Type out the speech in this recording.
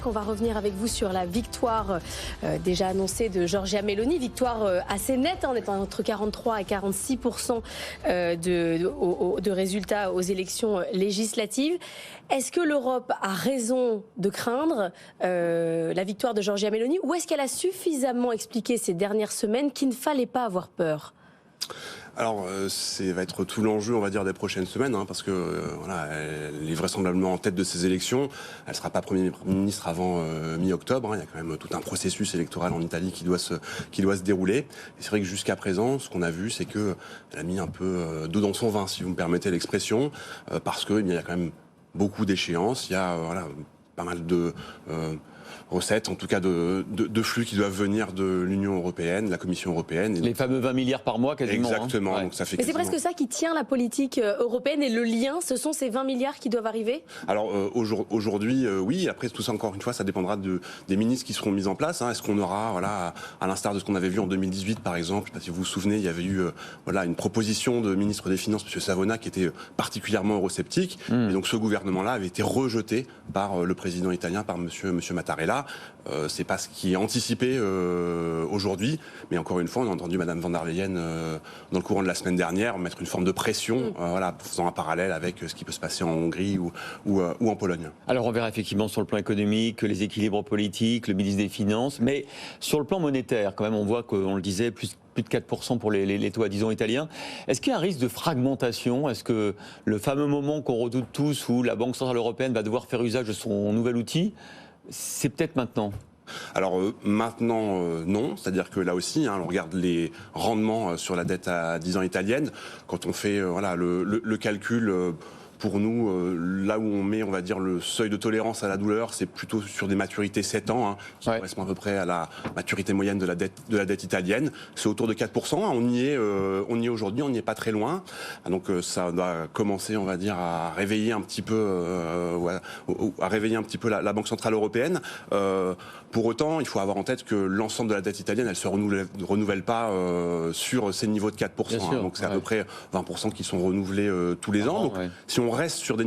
on va revenir avec vous sur la victoire déjà annoncée de Meloni. Victoire assez nette, on est entre 43 et 46% de résultats aux élections législatives. Est-ce que l'Europe a raison de craindre la victoire de Giorgia Meloni, ou est-ce qu'elle a suffisamment expliqué ces dernières semaines qu'il ne fallait pas avoir peur ? Alors, va être tout l'enjeu, on va dire, des prochaines semaines, parce que voilà, elle est vraisemblablement en tête de ces élections. Elle ne sera pas Premier ministre avant mi-octobre. Il y a quand même tout un processus électoral en Italie qui doit se dérouler. Et c'est vrai que jusqu'à présent, ce qu'on a vu, c'est qu'elle a mis un peu d'eau dans son vin, si vous me permettez l'expression, parce qu'il y a quand même beaucoup d'échéances. Il y a pas mal de recettes, en tout cas de flux qui doivent venir de l'Union européenne, la Commission européenne. Les fameux 20 milliards par mois, quasiment. Exactement. Ouais. Donc ça fait mais c'est presque ça qui tient la politique européenne, et le lien, ce sont ces 20 milliards qui doivent arriver ? Alors aujourd'hui, oui. Après, tout ça, encore une fois, ça dépendra des ministres qui seront mis en place. Est-ce qu'on aura, à l'instar de ce qu'on avait vu en 2018, par exemple, si vous vous souvenez, il y avait eu une proposition de ministre des Finances, M. Savona, qui était particulièrement eurosceptique. Et donc ce gouvernement-là avait été rejeté par le président italien, par M. Mattarella. C'est pas ce qui est anticipé aujourd'hui, mais encore une fois, on a entendu Mme von der Leyen dans le courant de la semaine dernière mettre une forme de pression, faisant un parallèle avec ce qui peut se passer en Hongrie ou en Pologne. Alors on verra effectivement sur le plan économique les équilibres politiques, le ministre des Finances, mais sur le plan monétaire, quand même, on voit qu'on le disait, plus de 4% pour les taux à 10 ans italiens. Est-ce qu'il y a un risque de fragmentation ? Est-ce que le fameux moment qu'on redoute tous, où la Banque Centrale Européenne va devoir faire usage de son nouvel outil, c'est peut-être maintenant ? Alors maintenant, non. C'est-à-dire que là aussi, on regarde les rendements sur la dette à 10 ans italienne. Quand on fait le calcul... Pour nous, là où on met, on va dire, le seuil de tolérance à la douleur, c'est plutôt sur des maturités 7 ans, qui correspond à peu près à la maturité moyenne de la dette italienne. C'est autour de 4%. On y est aujourd'hui, on n'y est pas très loin. Donc ça doit commencer, on va dire, à réveiller un petit peu, la Banque Centrale Européenne. Pour autant, il faut avoir en tête que l'ensemble de la dette italienne, elle se renouvelle pas sur ces niveaux de 4%. Donc c'est à peu près 20% qui sont renouvelés tous les ans. Donc si on reste sur des